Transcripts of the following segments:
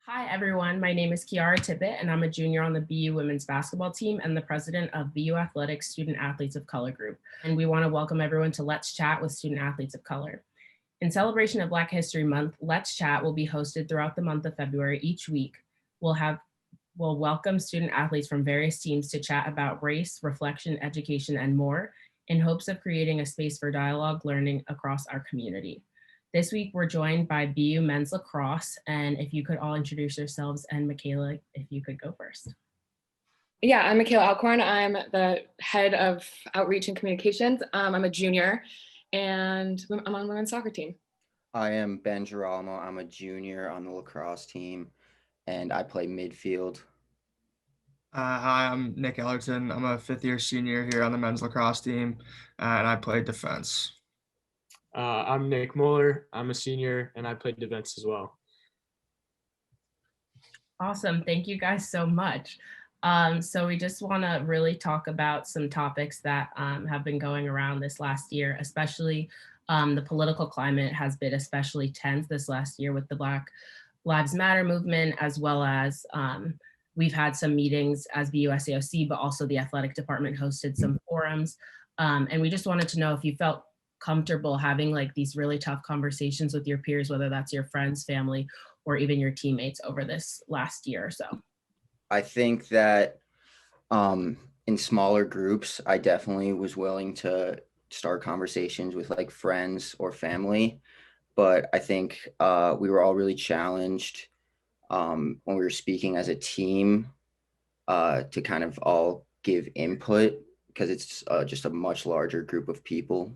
Hi, everyone. My name is Kiara Tippett, and I'm a junior on the BU women's basketball team and the president of BU Athletics Student Athletes of Color Group. And we want to welcome everyone to Let's Chat with Student Athletes of Color. In celebration of Black History Month, Let's Chat will be hosted throughout the month of February each week. We'll welcome student athletes from various teams to chat about race, reflection, education, and more in hopes of creating a space for dialogue learning across our community. This week, we're joined by BU Men's Lacrosse, and if you could all introduce yourselves, and Michaela, if you could go first. Yeah, I'm Michaela Alcorn. I'm the head of outreach and communications. I'm a junior, and I'm on the women's soccer team. I am Ben Giralamo. I'm a junior on the lacrosse team, and I play midfield. Hi, I'm Nick Ellerton. I'm a fifth-year senior here on the men's lacrosse team, and I play defense. I'm Nick Mueller. I'm a senior, and I play defense as well. Awesome. Thank you guys so much. So we just want to really talk about some topics that have been going around this last year, especially the political climate has been especially tense this last year with the Black Lives Matter movement, as well as we've had some meetings as BU SAOC, but also the athletic department hosted some forums. And we just wanted to know if you felt comfortable having like these really tough conversations with your peers, whether that's your friends, family, or even your teammates over this last year or so. I think that in smaller groups, I definitely was willing to start conversations with like friends or family, but I think we were all really challenged when we were speaking as a team to kind of all give input because it's just a much larger group of people.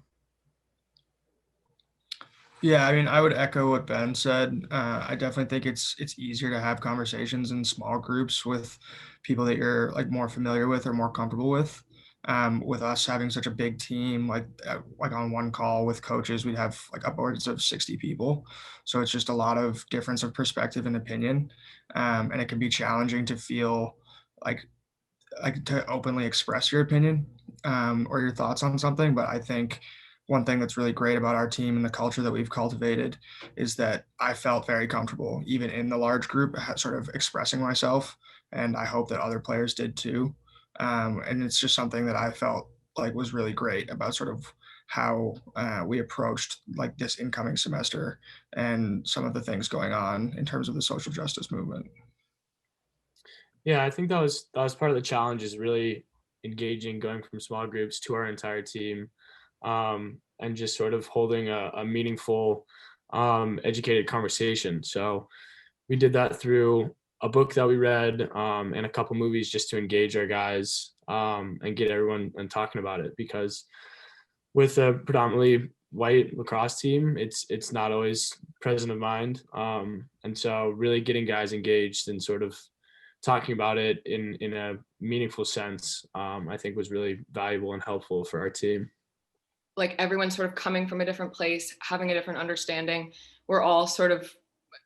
Yeah, I mean, I would echo what Ben said. I definitely think it's easier to have conversations in small groups with people that you're like more familiar with or more comfortable with. With us having such a big team, like on one call with coaches, we'd have like upwards of 60 people. So it's just a lot of difference of perspective and opinion, and it can be challenging to feel like to openly express your opinion or your thoughts on something. But I think one thing that's really great about our team and the culture that we've cultivated is that I felt very comfortable, even in the large group, sort of expressing myself. And I hope that other players did too. And it's just something that I felt like was really great about sort of how we approached like this incoming semester and some of the things going on in terms of the social justice movement. Yeah, I think that was part of the challenge, is really engaging, going from small groups to our entire team, and just sort of holding a meaningful, educated conversation. So we did that through a book that we read and a couple movies just to engage our guys and get everyone and talking about it, because with a predominantly white lacrosse team, it's not always present of mind. And so really getting guys engaged and sort of talking about it in a meaningful sense, I think was really valuable and helpful for our team. Like everyone's sort of coming from a different place, having a different understanding. We're all sort of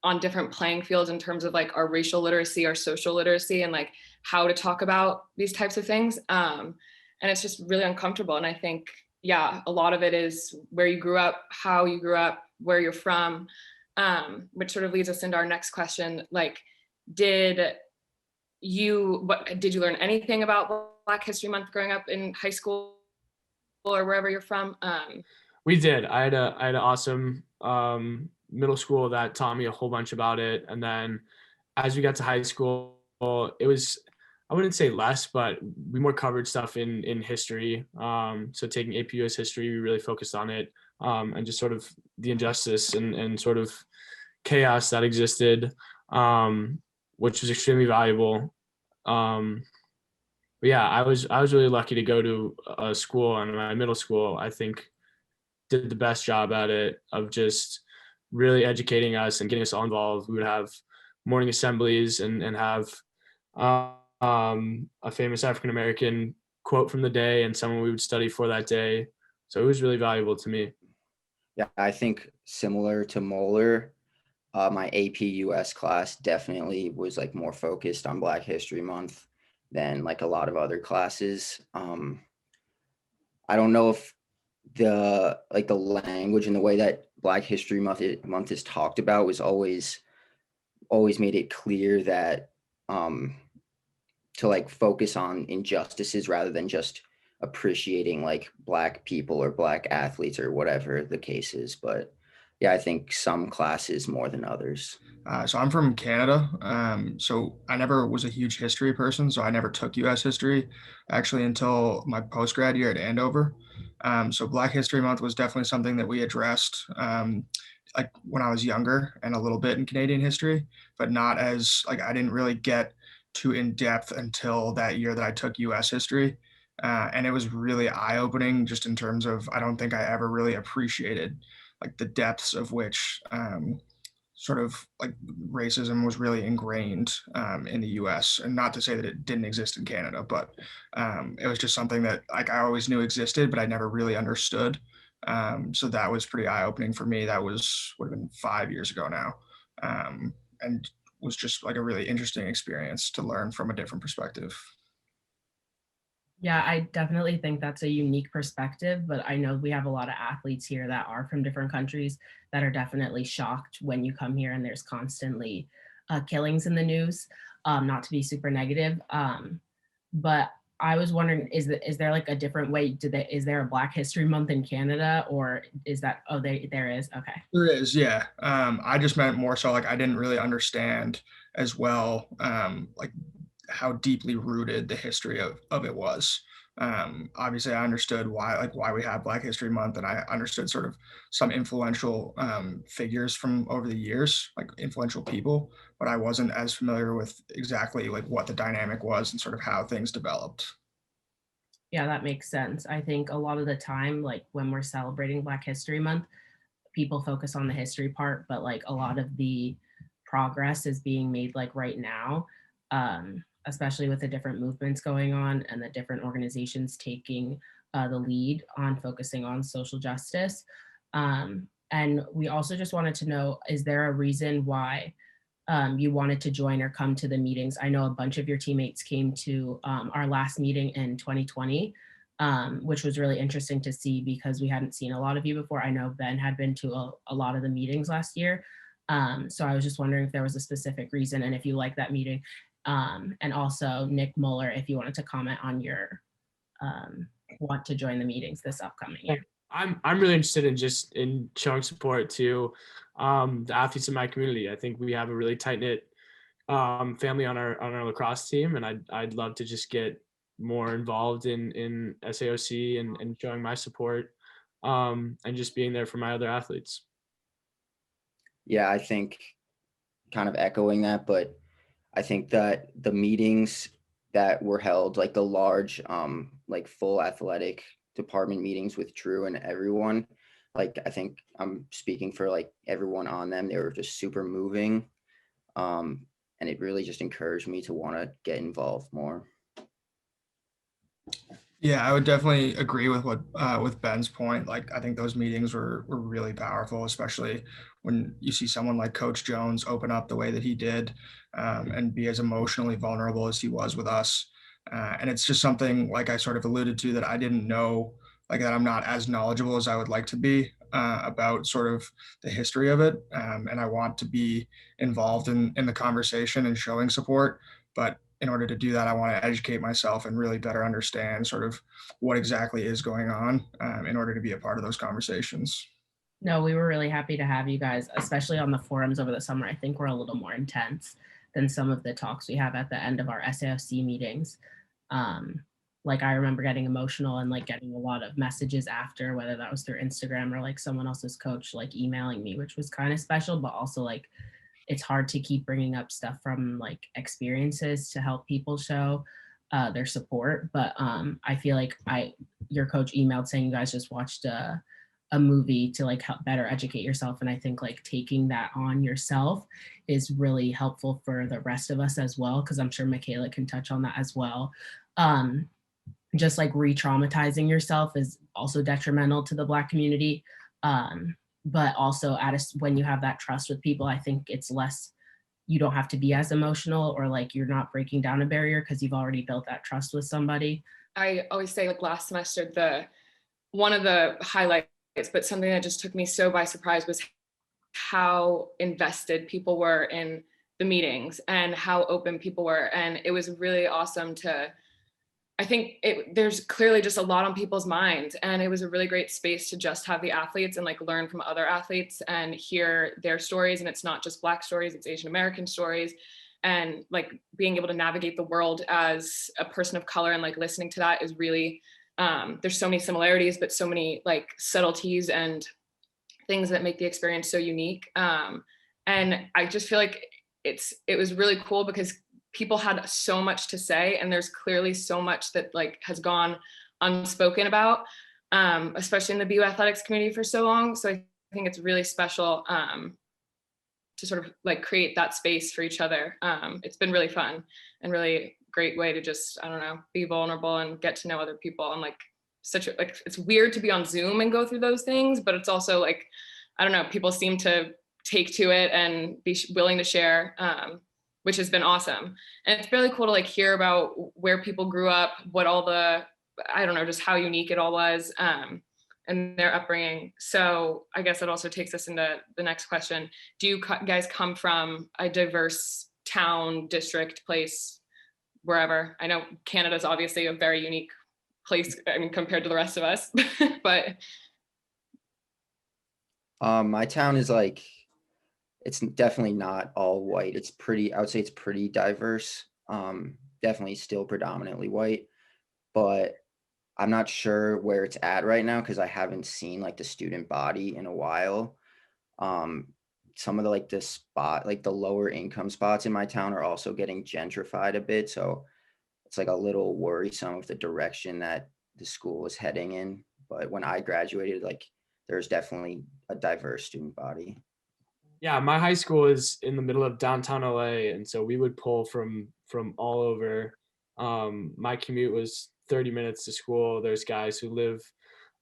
on different playing fields in terms of like our racial literacy, our social literacy, and like how to talk about these types of things. And it's just really uncomfortable. And I think, yeah, a lot of it is where you grew up, how you grew up, where you're from, which sort of leads us into our next question. Like, did you learn anything about Black History Month growing up in high school or wherever you're from? We did. I had an awesome middle school that taught me a whole bunch about it. And then as we got to high school, it was, I wouldn't say less, but we more covered stuff in history. So taking AP US history, we really focused on it, and just sort of the injustice and sort of chaos that existed, which was extremely valuable. But yeah, I was really lucky to go to a school, and my middle school, I think, did the best job at it of just really educating us and getting us all involved. We would have morning assemblies and have a famous African-American quote from the day and someone we would study for that day. So it was really valuable to me. Yeah, I think similar to Moeller, my AP US class definitely was like more focused on Black History Month than like a lot of other classes. I don't know if the language and the way that Black History Month is talked about was always always made it clear that to like focus on injustices rather than just appreciating like Black people or Black athletes or whatever the case is. But yeah, I think some classes more than others. So I'm from Canada. So I never was a huge history person. So I never took US history actually until my post-grad year at Andover. So Black History Month was definitely something that we addressed like when I was younger and a little bit in Canadian history, but not as like I didn't really get too in depth until that year that I took US history. And it was really eye-opening just in terms of I don't think I ever really appreciated like the depths of which sort of like racism was really ingrained in the U.S. And not to say that it didn't exist in Canada, but it was just something that like I always knew existed, but I never really understood. So that was pretty eye opening for me. That would have been 5 years ago now, and was just like a really interesting experience to learn from a different perspective. Yeah, I definitely think that's a unique perspective, but I know we have a lot of athletes here that are from different countries that are definitely shocked when you come here and there's constantly killings in the news. Not to be super negative, but I was wondering, is there like a different way? Is there a Black History Month in Canada, or is that, oh, there is? Okay. There is, yeah. I just meant more so like I didn't really understand as well, like how deeply rooted the history of it was. Obviously, I understood why we have Black History Month, and I understood sort of some influential figures from over the years, like influential people, but I wasn't as familiar with exactly like what the dynamic was and sort of how things developed. Yeah, that makes sense. I think a lot of the time, like when we're celebrating Black History Month, people focus on the history part, but like a lot of the progress is being made like right now, especially with the different movements going on and the different organizations taking the lead on focusing on social justice. And we also just wanted to know, is there a reason why you wanted to join or come to the meetings? I know a bunch of your teammates came to our last meeting in 2020, which was really interesting to see because we hadn't seen a lot of you before. I know Ben had been to a lot of the meetings last year. So I was just wondering if there was a specific reason and if you liked that meeting. And also Nick Muller, if you wanted to comment on your want to join the meetings this upcoming year. I'm really interested in showing support to the athletes in my community. I think we have a really tight knit family on our lacrosse team, and I'd love to just get more involved in SAOC and showing my support and just being there for my other athletes. Yeah, I think kind of echoing that, but I think that the meetings that were held, like the large, like full athletic department meetings with Drew and everyone, like I think I'm speaking for like everyone on them. They were just super moving. And it really just encouraged me to want to get involved more. Yeah, I would definitely agree with what with Ben's point. Like, I think those meetings were really powerful, especially when you see someone like Coach Jones open up the way that he did, and be as emotionally vulnerable as he was with us. And it's just something like I sort of alluded to that I didn't know, like that I'm not as knowledgeable as I would like to be about sort of the history of it. And I want to be involved in the conversation and showing support, but in order to do that, I want to educate myself and really better understand sort of what exactly is going on in order to be a part of those conversations. No, we were really happy to have you guys, especially on the forums over the summer. I think we're a little more intense than some of the talks we have at the end of our SAOC meetings. Like I remember getting emotional and like getting a lot of messages after, whether that was through Instagram or like someone else's coach like emailing me, which was kind of special, but also like it's hard to keep bringing up stuff from like experiences to help people show their support. But I feel like your coach emailed saying you guys just watched a movie to like help better educate yourself. And I think like taking that on yourself is really helpful for the rest of us as well. Cause I'm sure Michaela can touch on that as well. Just like re-traumatizing yourself is also detrimental to the Black community. But also when you have that trust with people, I think it's less, you don't have to be as emotional or like you're not breaking down a barrier because you've already built that trust with somebody. I always say like last semester, one of the highlights, but something that just took me so by surprise was how invested people were in the meetings and how open people were. And it was really awesome I think there's clearly just a lot on people's minds, and it was a really great space to just have the athletes and like learn from other athletes and hear their stories. And it's not just Black stories, it's Asian American stories, and like being able to navigate the world as a person of color and like listening to that is really, there's so many similarities, but so many like subtleties and things that make the experience so unique. And I just feel like it was really cool because people had so much to say, and there's clearly so much that like has gone unspoken about, especially in the BU athletics community for so long. So I think it's really special to sort of like create that space for each other. It's been really fun and really great way to just, I don't know, be vulnerable and get to know other people. And like it's weird to be on Zoom and go through those things, but it's also like, I don't know, people seem to take to it and be willing to share, which has been awesome. And it's really cool to like hear about where people grew up, what all I don't know, just how unique it all was, and their upbringing. So I guess it also takes us into the next question. Do you guys come from a diverse town, district, place, wherever? I know Canada's obviously a very unique place, I mean, compared to the rest of us, but. My town is like, it's definitely not all white. It's pretty, I would say it's pretty diverse. Definitely still predominantly white, but I'm not sure where it's at right now because I haven't seen like the student body in a while. Some of the like the lower income spots in my town are also getting gentrified a bit. So it's like a little worrisome of the direction that the school is heading in. But when I graduated, like there's definitely a diverse student body. Yeah, my high school is in the middle of downtown LA, and so we would pull from all over. My commute was 30 minutes to school. There's guys who live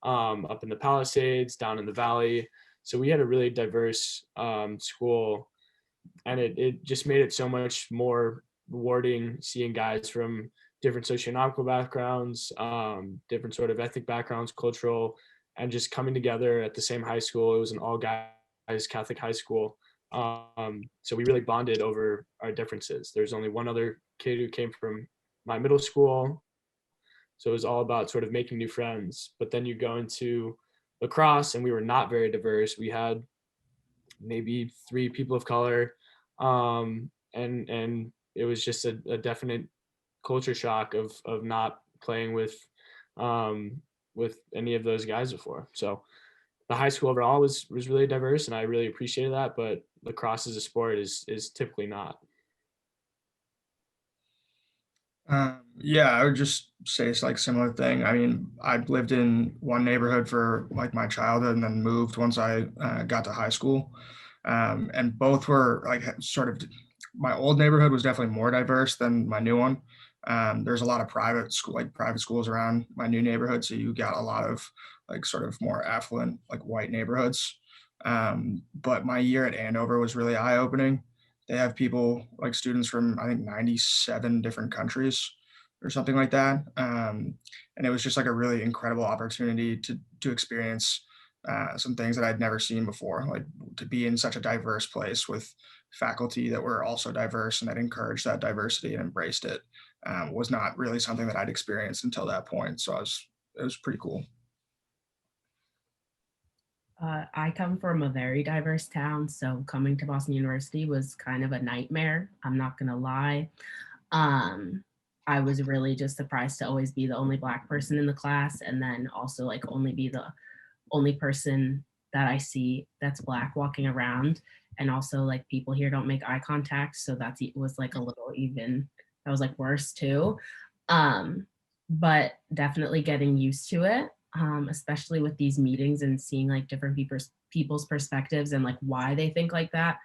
up in the Palisades, down in the Valley. So we had a really diverse school, and it just made it so much more rewarding seeing guys from different socioeconomic backgrounds, different sort of ethnic backgrounds, cultural, and just coming together at the same high school. It was an all guys Catholic high school. So we really bonded over our differences. There's only one other kid who came from my middle school. So it was all about sort of making new friends. But then you go into lacrosse and we were not very diverse. We had maybe 3 people of color. And it was just a definite culture shock of not playing with any of those guys before. So the high school overall was really diverse, and I really appreciated that. But lacrosse as a sport is typically not. Yeah, I would just say it's like similar thing. I mean, I lived in one neighborhood for like my childhood, and then moved once I got to high school. And both were like sort of. My old neighborhood was definitely more diverse than my new one. There's a lot of private schools around my new neighborhood, so you got a lot of like sort of more affluent like white neighborhoods. But my year at Andover was really eye-opening. They have people like students from I think 97 different countries or something like that, and it was just like a really incredible opportunity to experience some things that I'd never seen before, like to be in such a diverse place with faculty that were also diverse and that encouraged that diversity and embraced it. Was not really something that I'd experienced until that point. So it was pretty cool. I come from a very diverse town, so coming to Boston University was kind of a nightmare. I'm not gonna lie. I was really just surprised to always be the only Black person in the class, and then also like only be the only person that I see that's Black walking around. And also like people here don't make eye contact, so it was like a little even, that was like worse too. But definitely getting used to it, especially with these meetings and seeing like different people's perspectives and like why they think like that,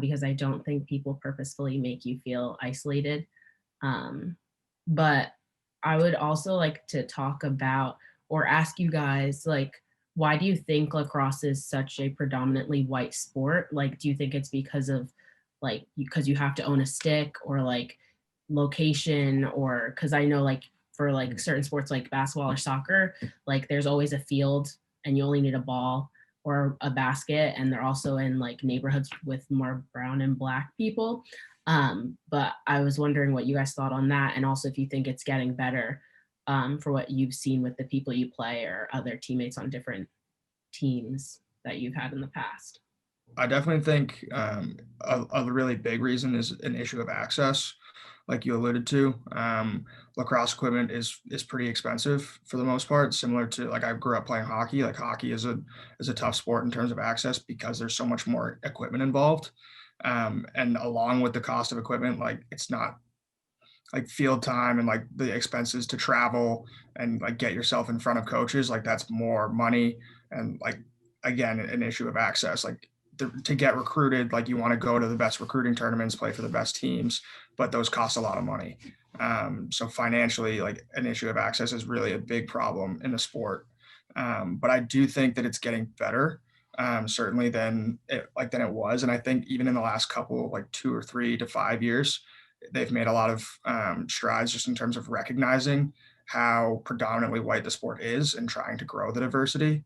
because I don't think people purposefully make you feel isolated. But I would also like to talk about or ask you guys, like, why do you think lacrosse is such a predominantly white sport? Like, do you think it's because of like, because you have to own a stick, or like location, or because I know like for like certain sports like basketball or soccer, like there's always a field and you only need a ball. or a basket, and they're also in like neighborhoods with more brown and Black people. But I was wondering what you guys thought on that, and also if you think it's getting better for what you've seen with the people you play or other teammates on different teams that you've had in the past. I definitely think a really big reason is an issue of access, like you alluded to. Lacrosse equipment is pretty expensive for the most part. Similar to, like, I grew up playing hockey. Like, hockey is a tough sport in terms of access because there's so much more equipment involved. And along with the cost of equipment, like, it's not like field time and like the expenses to travel and like get yourself in front of coaches, like that's more money. And like, again, an issue of access, like to get recruited, like you want to go to the best recruiting tournaments, play for the best teams, but those cost a lot of money. So financially, like an issue of access is really a big problem in the sport. But I do think that it's getting better, certainly than it was. And I think even in the last couple, like 2 or 3 to 5 years, they've made a lot of strides just in terms of recognizing how predominantly white the sport is and trying to grow the diversity.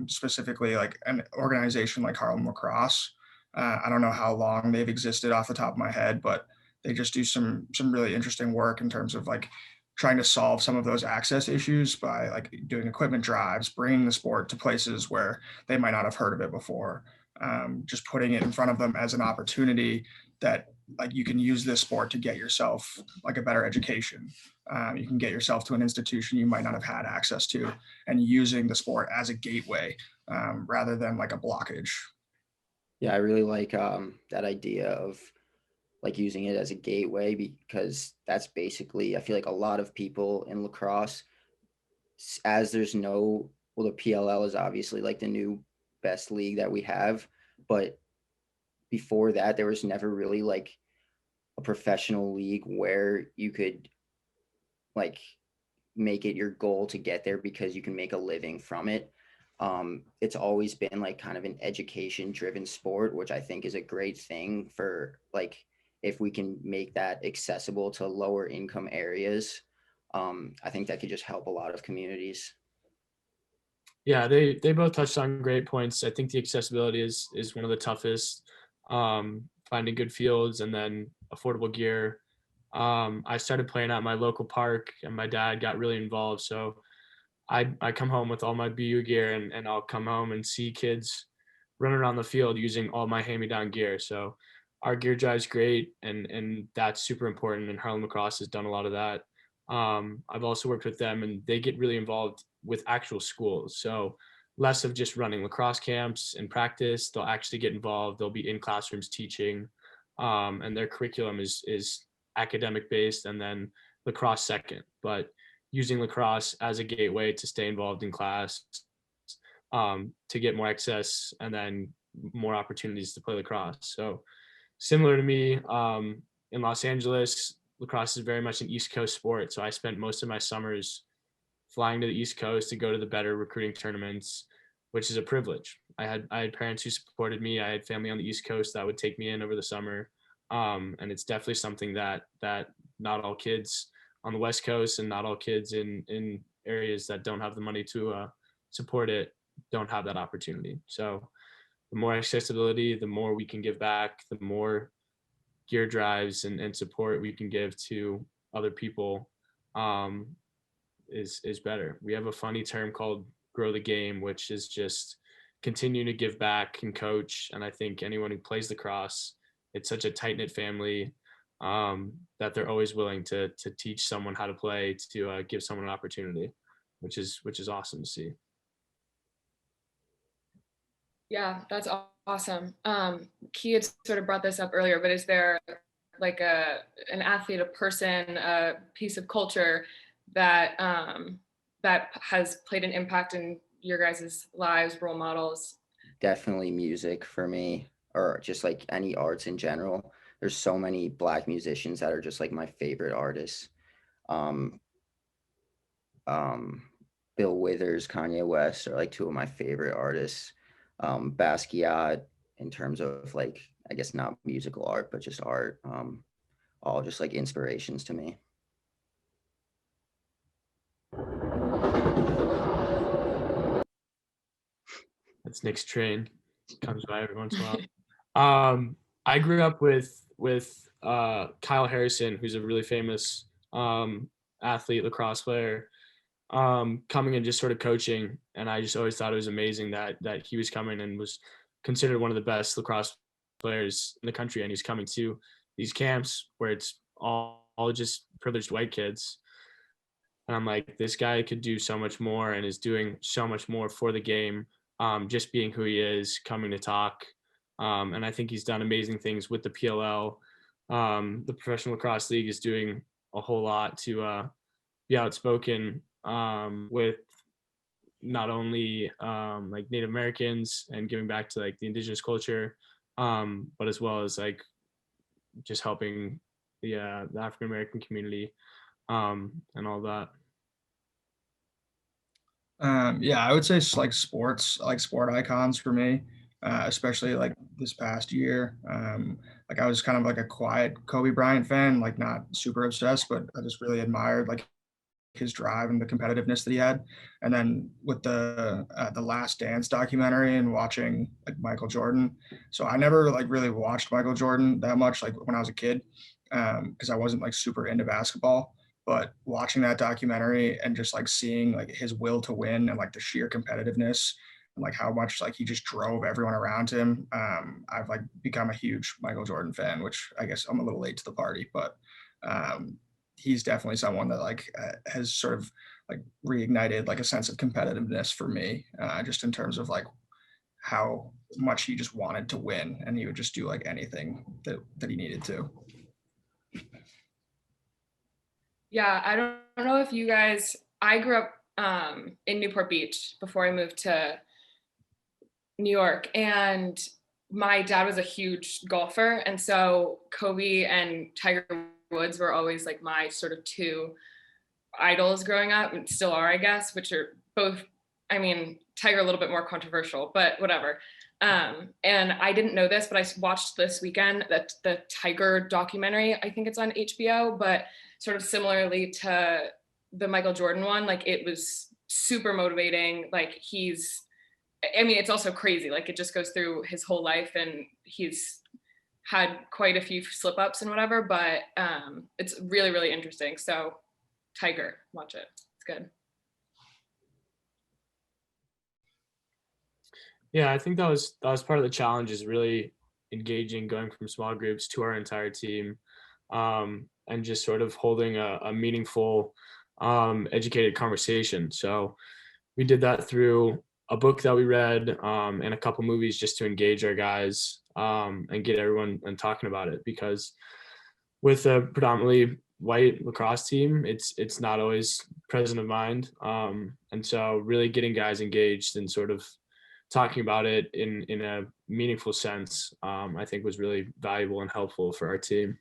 Specifically, like an organization like Harlem Lacrosse. I don't know how long they've existed off the top of my head, but they just do some really interesting work in terms of like trying to solve some of those access issues by like doing equipment drives, bringing the sport to places where they might not have heard of it before. Just putting it in front of them as an opportunity that like you can use this sport to get yourself like a better education. You can get yourself to an institution you might not have had access to, and using the sport as a gateway rather than like a blockage. Yeah, I really like that idea of like using it as a gateway, because that's basically, I feel like a lot of people in lacrosse, as there's no, well, the PLL is obviously like the new best league that we have, but before that, there was never really like a professional league where you could like make it your goal to get there because you can make a living from it. It's always been like kind of an education driven sport, which I think is a great thing for like, if we can make that accessible to lower income areas, I think that could just help a lot of communities. Yeah, they both touched on great points. I think the accessibility is one of the toughest. Finding good fields and then affordable gear. I started playing at my local park, and my dad got really involved. So I come home with all my BU gear, and I'll come home and see kids running around the field using all my hand-me-down gear. So our gear drive's great, and that's super important. And Harlem Lacrosse has done a lot of that. I've also worked with them, and they get really involved with actual schools. So less of just running lacrosse camps and practice. They'll actually get involved. They'll be in classrooms teaching, and their curriculum is academic based, and then lacrosse second. But using lacrosse as a gateway to stay involved in class, to get more access, and then more opportunities to play lacrosse. So similar to me, in Los Angeles, lacrosse is very much an East Coast sport. So I spent most of my summers flying to the East Coast to go to the better recruiting tournaments, which is a privilege. I had parents who supported me. I had family on the East Coast that would take me in over the summer. And it's definitely something that not all kids on the West Coast and not all kids in areas that don't have the money to support it don't have that opportunity. So the more accessibility, the more we can give back, the more gear drives and support we can give to other people is better. We have a funny term called grow the game, which is just continue to give back and coach. And I think anyone who plays lacrosse, it's such a tight knit family that they're always willing to teach someone how to play, to give someone an opportunity, which is awesome to see. Yeah, that's awesome. Key had sort of brought this up earlier, but is there like an athlete, a person, a piece of culture that that has played an impact in your guys' lives, role models? Definitely music for me, or just like any arts in general. There's so many Black musicians that are just like my favorite artists. Um, Bill Withers, Kanye West are like two of my favorite artists. Basquiat, in terms of like, I guess not musical art, but just art, all just like inspirations to me. That's Nick's train. Comes by every once in a while. I grew up with Kyle Harrison, who's a really famous athlete, lacrosse player, coming and just sort of coaching. And I just always thought it was amazing that he was coming and was considered one of the best lacrosse players in the country. And he's coming to these camps where it's all just privileged white kids. And I'm like, this guy could do so much more and is doing so much more for the game, just being who he is, coming to talk. And I think he's done amazing things with the PLL. The Professional Lacrosse League is doing a whole lot to be outspoken with not only like Native Americans and giving back to like the indigenous culture, but as well as like just helping the African American community and all that. Yeah, I would say like sports, like sport icons for me, especially like this past year. Like I was kind of like a quiet Kobe Bryant fan, like not super obsessed, but I just really admired like his drive and the competitiveness that he had. And then with the Last Dance documentary and watching like Michael Jordan. So I never like really watched Michael Jordan that much like when I was a kid, because I wasn't like super into basketball. But watching that documentary and just like seeing like his will to win and like the sheer competitiveness and like how much like he just drove everyone around him, I've like become a huge Michael Jordan fan, which I guess I'm a little late to the party, but he's definitely someone that like has sort of like reignited like a sense of competitiveness for me, just in terms of like how much he just wanted to win and he would just do like anything that he needed to. Yeah, I don't know if you guys, I grew up in Newport Beach before I moved to New York, and my dad was a huge golfer, and so Kobe and Tiger Woods were always like my sort of two idols growing up, and still are, I guess, which are both, I mean, Tiger a little bit more controversial, but whatever. And I didn't know this, but I watched this weekend that the Tiger documentary, I think it's on HBO, but sort of similarly to the Michael Jordan one, like it was super motivating. Like it's also crazy. Like it just goes through his whole life and he's had quite a few slip ups and whatever, but it's really, really interesting. So Tiger, watch it. It's good. Yeah, I think that was part of the challenge, is really engaging, going from small groups to our entire team, and just sort of holding a meaningful, educated conversation. So we did that through a book that we read, and a couple movies, just to engage our guys, and get everyone and talking about it, because with a predominantly white lacrosse team, it's not always present of mind. And so really getting guys engaged and sort of talking about it in a meaningful sense, I think was really valuable and helpful for our team.